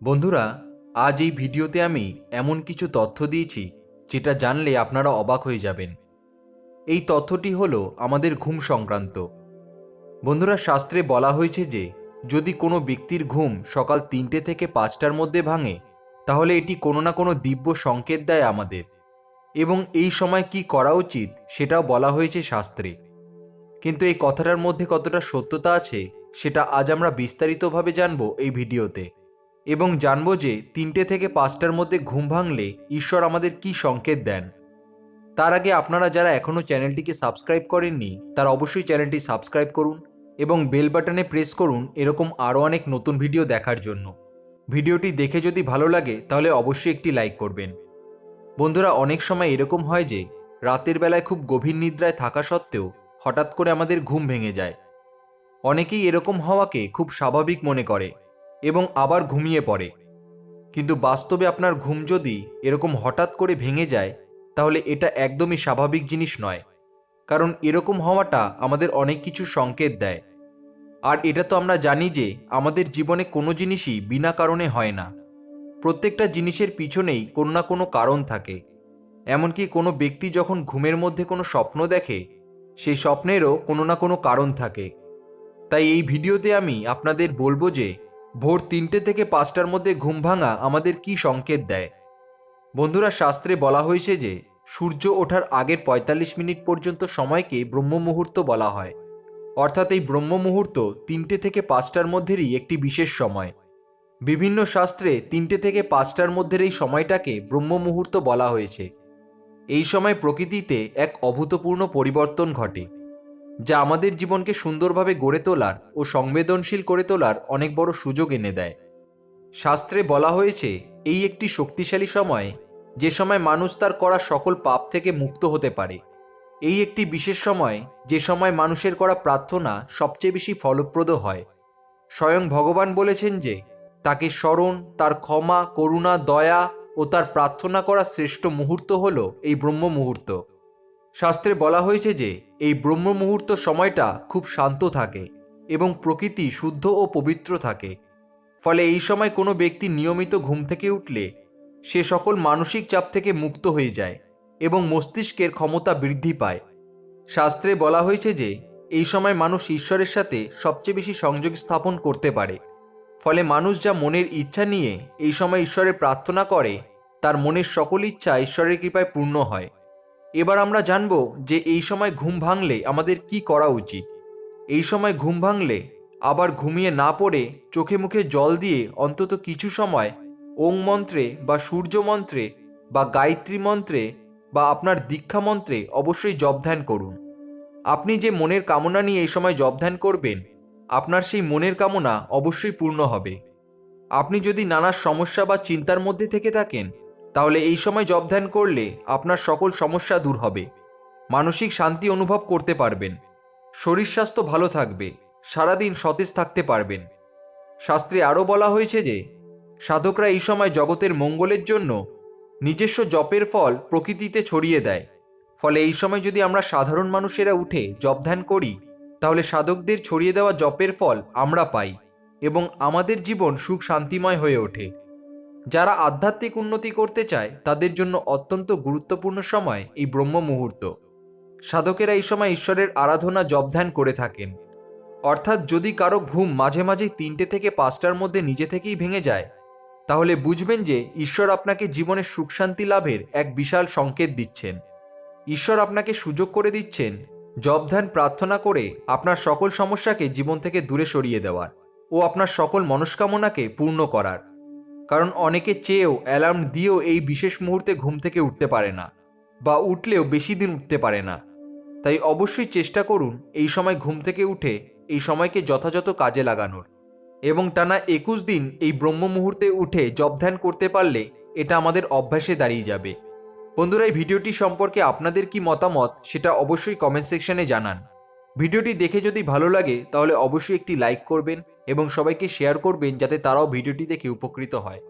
বন্ধুরা, আজ এই ভিডিওতে আমি এমন কিছু তথ্য দিয়েছি যেটা জানলে আপনারা অবাক হয়ে যাবেন। এই তথ্যটি হলো আমাদের ঘুম সংক্রান্ত। বন্ধুরা, শাস্ত্রে বলা হয়েছে যে যদি কোনো ব্যক্তির ঘুম সকাল ৩টে থেকে ৫টার মধ্যে ভাঙে, তাহলে এটি কোনো না কোনো দিব্য সংকেত দেয় আমাদের। এবং এই সময় কি করা উচিত সেটাও বলা হয়েছে শাস্ত্রে। কিন্তু এই কথাটার মধ্যে কতটা সত্যতা আছে সেটা আজ আমরা বিস্তারিতভাবে জানব এই ভিডিওতে। এবং জানবো যে ৩টে থেকে ৫টার মধ্যে ঘুম ভাঙলে ঈশ্বর আমাদের কি সংকেত দেন। তার আগে আপনারা যারা এখনও চ্যানেলটিকে সাবস্ক্রাইব করেননি তারা অবশ্যই চ্যানেলটি সাবস্ক্রাইব করুন এবং বেল বাটনে প্রেস করুন এরকম আরও অনেক নতুন ভিডিও দেখার জন্য। ভিডিওটি দেখে যদি ভালো লাগে তাহলে অবশ্যই একটি লাইক করবেন। বন্ধুরা, অনেক সময় এরকম হয় যে রাতের বেলায় খুব গভীর নিদ্রায় থাকা সত্ত্বেও হঠাৎ করে আমাদের ঘুম ভেঙে যায়। অনেকেই এরকম হওয়াকে খুব স্বাভাবিক মনে করে এবং আবার ঘুমিয়ে পড়ে। কিন্তু বাস্তবে আপনার ঘুম যদি এরকম হঠাৎ করে ভেঙে যায় তাহলে এটা একদমই স্বাভাবিক জিনিস নয়, কারণ এরকম হওয়াটা আমাদের অনেক কিছু সংকেত দেয়। আর এটা তো আমরা জানি যে আমাদের জীবনে কোনো জিনিসই বিনা কারণে হয় না। প্রত্যেকটা জিনিসের পিছনেই কোনো না কোনো কারণ থাকে। এমনকি কোনো ব্যক্তি যখন ঘুমের মধ্যে কোনো স্বপ্ন দেখে, সেই স্বপ্নেরও কোনো না কোনো কারণ থাকে। তাই এই ভিডিওতে আমি আপনাদের বলবো যে ভোর ৩টে থেকে ৫টার মধ্যে ঘুম ভাঙা আমাদের কি সংকেত দেয়। বন্ধুরা, শাস্ত্রে বলা হয়েছে যে সূর্য ওঠার আগের ৪৫ মিনিট পর্যন্ত সময়কে ব্রহ্ম মুহূর্ত বলা হয়। অর্থাৎ এই ব্রহ্ম মুহূর্ত ৩টে থেকে ৫টার মধ্যেরই একটি বিশেষ সময়। বিভিন্ন শাস্ত্রে ৩টে থেকে ৫টার মধ্যের এই সময়টাকে ব্রহ্ম মুহূর্ত বলা হয়েছে। এই সময় প্রকৃতিতে এক অভূতপূর্ণ পরিবর্তন ঘটে, যা আমাদের জীবনকে সুন্দরভাবে গড়ে তোলার ও সংবেদনশীল করে তোলার অনেক বড় সুযোগ এনে দেয়। শাস্ত্রে বলা হয়েছে এই একটি শক্তিশালী সময়, যে সময় মানুষ তার করা সকল পাপ থেকে মুক্ত হতে পারে। এই একটি বিশেষ সময়, যে সময় মানুষের করা প্রার্থনা সবচেয়ে বেশি ফলপ্রদ হয়। স্বয়ং ভগবান বলেছেন যে তাকে স্মরণ, তার ক্ষমা, করুণা, দয়া ও তার প্রার্থনা করা শ্রেষ্ঠ মুহূর্ত হল এই ব্রহ্ম মুহূর্ত। শাস্ত্রে বলা হয়েছে যে এই ব্রহ্ম মুহূর্ত সময়টা খুব শান্ত থাকে এবং প্রকৃতি শুদ্ধ ও পবিত্র থাকে। ফলে এই সময় কোনো ব্যক্তি নিয়মিত ঘুম থেকে উঠলে সে সকল মানসিক চাপ থেকে মুক্ত হয়ে যায় এবং মস্তিষ্কের ক্ষমতা বৃদ্ধি পায়। শাস্ত্রে বলা হয়েছে যে এই সময় মানুষ ঈশ্বরের সাথে সবচেয়ে বেশি সংযোগ স্থাপন করতে পারে। ফলে মানুষ যা মনের ইচ্ছা নিয়ে এই সময় ঈশ্বরের প্রার্থনা করে, তার মনের সকল ইচ্ছা ঈশ্বরের কৃপায় পূর্ণ হয়। এবার আমরা জানব যে এই সময় ঘুম ভাঙলে আমাদের কি করা উচিত। এই সময় ঘুম ভাঙলে আবার ঘুমিয়ে না পড়ে চোখে মুখে জল দিয়ে অন্তত কিছু সময় ওং মন্ত্রে বা সূর্য মন্ত্রে বা গায়ত্রী মন্ত্রে বা আপনার দীক্ষা মন্ত্রে অবশ্যই জপ ধ্যান করুন। আপনি যে মনের কামনা নিয়ে এই সময় জপ ধ্যান করবেন, আপনার সেই মনের কামনা অবশ্যই পূর্ণ হবে। আপনি যদি নানা সমস্যা বা চিন্তার মধ্যে থেকে থাকেন, তাহলে এই সময় জপ ধ্যান করলে আপনার সকল সমস্যা দূর হবে, মানসিক শান্তি অনুভব করতে পারবেন, শরীর স্বাস্থ্য ভালো থাকবে, সারাদিন সতেজ থাকতে পারবেন। শাস্ত্রে আরও বলা হয়েছে যে সাধকরা এই সময় জগতের মঙ্গলের জন্য নিজস্ব জপের ফল প্রকৃতিতে ছড়িয়ে দেয়। ফলে এই সময় যদি আমরা সাধারণ মানুষেরা উঠে জপ ধ্যান করি, তাহলে সাধকদের ছড়িয়ে দেওয়া জপের ফল আমরা পাই এবং আমাদের জীবন সুখ শান্তিময় হয়ে ওঠে। যারা আধ্যাত্মিক উন্নতি করতে চায় তাদের জন্য অত্যন্ত গুরুত্বপূর্ণ সময় এই ব্রহ্ম মুহূর্ত। সাধকেরা এই সময় ঈশ্বরের আরাধনা জপ ধ্যান করে থাকেন। অর্থাৎ যদি কারো ঘুম মাঝে মাঝে ৩টে থেকে ৫টার মধ্যে নিজে থেকেই ভেঙে যায়, তাহলে বুঝবেন যে ঈশ্বর আপনাকে জীবনের সুখ শান্তি লাভের এক বিশাল সংকেত দিচ্ছেন। ঈশ্বর আপনাকে সুযোগ করে দিচ্ছেন জপ ধ্যান প্রার্থনা করে আপনার সকল সমস্যাকে জীবন থেকে দূরে সরিয়ে দেওয়ার ও আপনার সকল মনস্কামনাকে পূর্ণ করার। কারণ অনেকে চেয়েও, অ্যালার্ম দিয়েও এই বিশেষ মুহূর্তে ঘুম থেকে উঠতে পারে না, বা উঠলেও বেশি দিন উঠতে পারে না। তাই অবশ্যই চেষ্টা করুন এই সময় ঘুম থেকে উঠে এই সময়কে যথাযথ কাজে লাগানোর এবং টানা ২১ দিন এই ব্রহ্ম মুহূর্তে উঠে জপ ধ্যান করতে পারলে এটা আমাদের অভ্যাসে দাঁড়িয়ে যাবে। বন্ধুরা, এই ভিডিওটি সম্পর্কে আপনাদের কি মতামত সেটা অবশ্যই কমেন্ট সেকশনে জানান। ভিডিওটি দেখে যদি ভালো লাগে তাহলে অবশ্যই একটি লাইক করবেন এবং সবাইকে শেয়ার করবেন যাতে তারাও ভিডিওটি দেখে উপকৃত হয়।